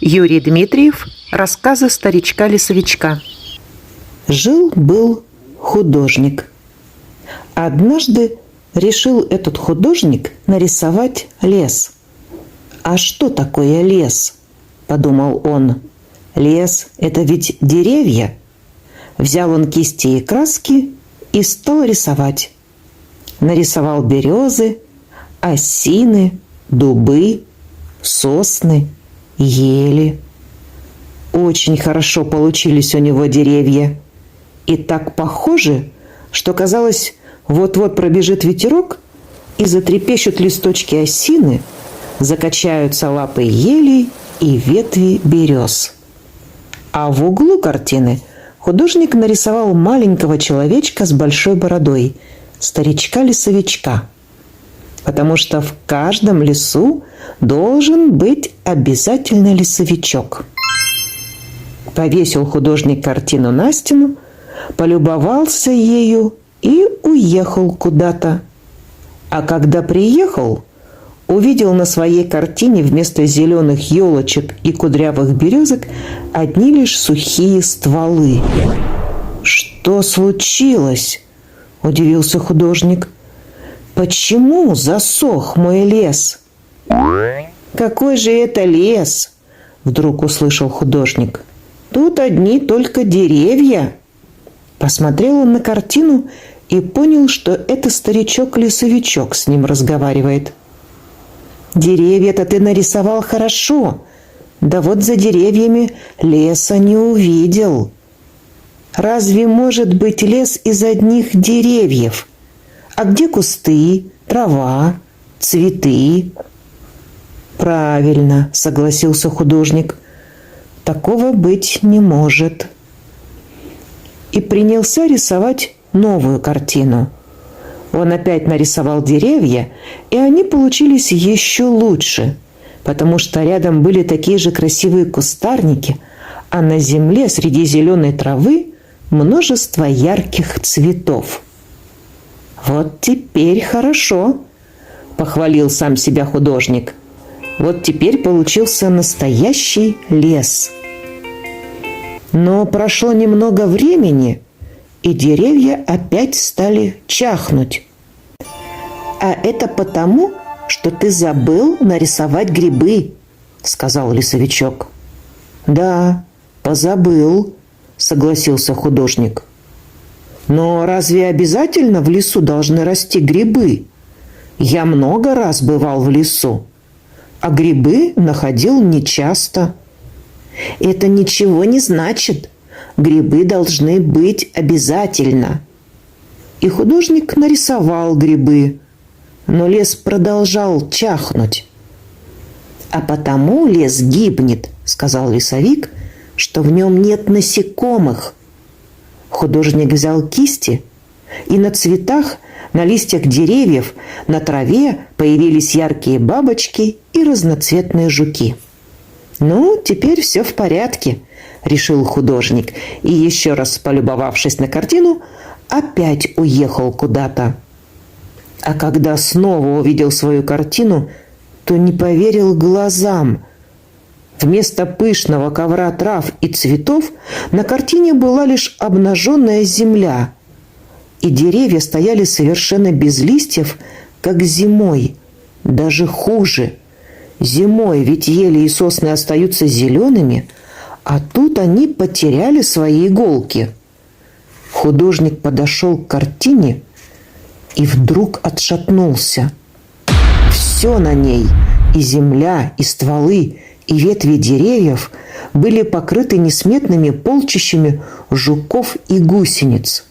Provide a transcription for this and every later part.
Юрий Дмитриев. Рассказы старичка-лесовичка. Жил-был художник. Однажды решил этот художник нарисовать лес. «А что такое лес?» – подумал он. «Лес – это ведь деревья». Взял он кисти и краски и стал рисовать. Нарисовал березы, осины, дубы, сосны, ели. Очень хорошо получились у него деревья. И так похожи, что казалось, вот-вот пробежит ветерок, и затрепещут листочки осины, закачаются лапы елей и ветви берез. А в углу картины художник нарисовал маленького человечка с большой бородой, старичка-лесовичка. Потому что в каждом лесу должен быть обязательно лесовичок. Повесил художник картину на стену, полюбовался ею и уехал куда-то. А когда приехал, увидел на своей картине вместо зеленых елочек и кудрявых березок одни лишь сухие стволы. «Что случилось?» – удивился художник. «Почему засох мой лес?» «Какой же это лес?» – вдруг услышал художник. «Тут одни только деревья». Посмотрел он на картину и понял, что это старичок-лесовичок с ним разговаривает. «Деревья-то ты нарисовал хорошо, да вот за деревьями леса не увидел. Разве может быть лес из одних деревьев? А где кусты, трава, цветы?» «Правильно», — согласился художник. «Такого быть не может». И принялся рисовать новую картину. Он опять нарисовал деревья, и они получились еще лучше, потому что рядом были такие же красивые кустарники, а на земле среди зеленой травы множество ярких цветов. «Вот теперь хорошо», – похвалил сам себя художник. «Вот теперь получился настоящий лес». Но прошло немного времени, и деревья опять стали чахнуть. «А это потому, что ты забыл нарисовать грибы», – сказал лесовичок. «Да, позабыл», – согласился художник. «Но разве обязательно в лесу должны расти грибы? Я много раз бывал в лесу, а грибы находил нечасто». «Это ничего не значит. Грибы должны быть обязательно». И художник нарисовал грибы, но лес продолжал чахнуть. «А потому лес гибнет», — сказал лесовик, — «что в нем нет насекомых». Художник взял кисти, и на цветах, на листьях деревьев, на траве появились яркие бабочки и разноцветные жуки. «Ну, теперь все в порядке», – решил художник, и, еще раз полюбовавшись на картину, опять уехал куда-то. А когда снова увидел свою картину, то не поверил глазам. Вместо пышного ковра трав и цветов на картине была лишь обнаженная земля, и деревья стояли совершенно без листьев, как зимой, даже хуже. Зимой ведь ели и сосны остаются зелеными, а тут они потеряли свои иголки. Художник подошел к картине и вдруг отшатнулся. Все на ней, и земля, и стволы, и ветви деревьев, были покрыты несметными полчищами жуков и гусениц.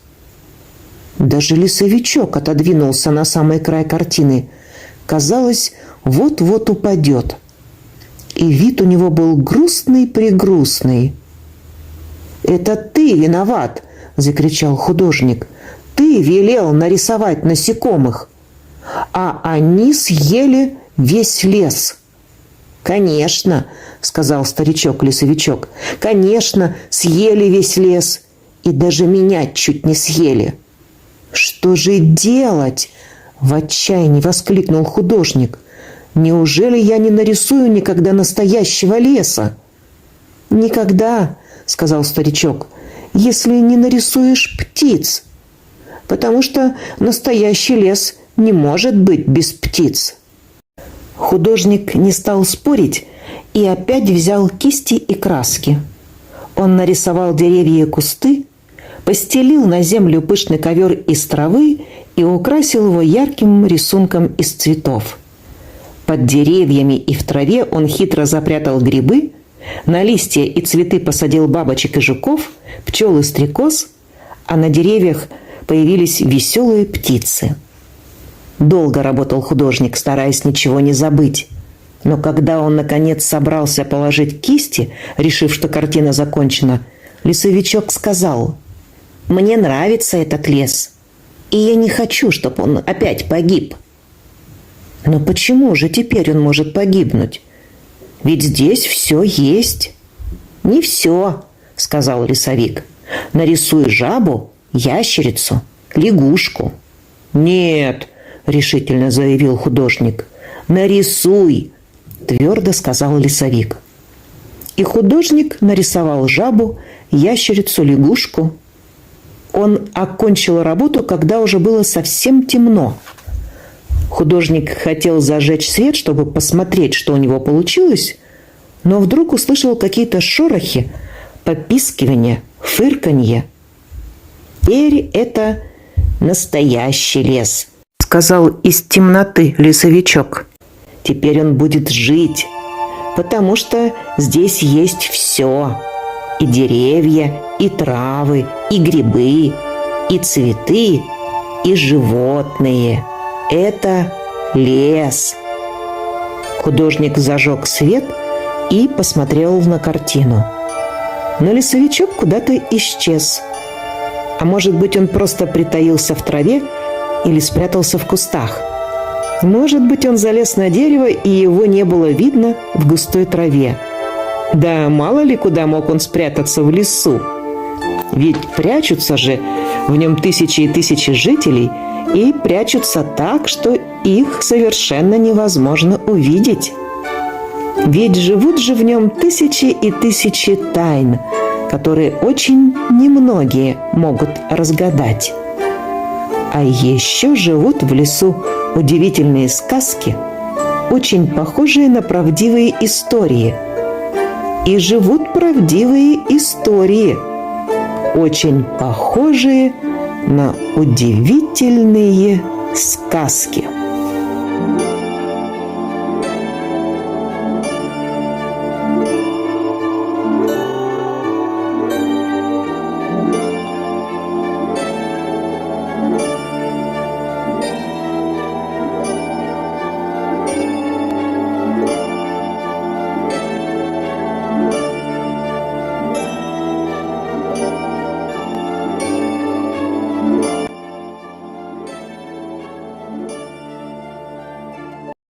Даже лесовичок отодвинулся на самый край картины. Казалось, вот-вот упадет. И вид у него был грустный-прегрустный. «Это ты виноват!» – закричал художник. «Ты велел нарисовать насекомых, а они съели весь лес». «Конечно!» – сказал старичок-лесовичок. «Конечно, съели весь лес, и даже меня чуть не съели». «Что же делать?» – в отчаянии воскликнул художник. «Неужели я не нарисую никогда настоящего леса? «Никогда, — сказал старичок, — если не нарисуешь птиц, потому что настоящий лес не может быть без птиц». Художник не стал спорить и опять взял кисти и краски. Он нарисовал деревья и кусты, постелил на землю пышный ковер из травы и украсил его ярким рисунком из цветов. Под деревьями и в траве он хитро запрятал грибы, на листья и цветы посадил бабочек и жуков, пчел и стрекоз, а на деревьях появились веселые птицы. Долго работал художник, стараясь ничего не забыть. Но когда он, наконец, собрался положить кисти, решив, что картина закончена, лесовичок сказал: «Мне нравится этот лес, и я не хочу, чтобы он опять погиб». «Но почему же теперь он может погибнуть? Ведь здесь все есть». «Не все», — сказал лесовик. «Нарисуй жабу, ящерицу, лягушку». «Нет», — решительно заявил художник. «Нарисуй», — твердо сказал лесовик. И художник нарисовал жабу, ящерицу, лягушку. Он окончил работу, когда уже было совсем темно. Художник хотел зажечь свет, чтобы посмотреть, что у него получилось, но вдруг услышал какие-то шорохи, попискивание, фырканье. «Теперь это настоящий лес», — сказал из темноты лесовичок. «Теперь он будет жить, потому что здесь есть все. И деревья, и травы, и грибы, и цветы, и животные. Это лес». Художник зажег свет и посмотрел на картину. Но лесовичок куда-то исчез. А может быть, он просто притаился в траве или спрятался в кустах. Может быть, он залез на дерево, и его не было видно в густой траве. Да мало ли куда мог он спрятаться в лесу. Ведь прячутся же в нем тысячи и тысячи жителей, и прячутся так, что их совершенно невозможно увидеть. Ведь живут же в нем тысячи и тысячи тайн, которые очень немногие могут разгадать. А еще живут в лесу удивительные сказки, очень похожие на правдивые истории. И живут правдивые истории, очень похожие на удивительные сказки.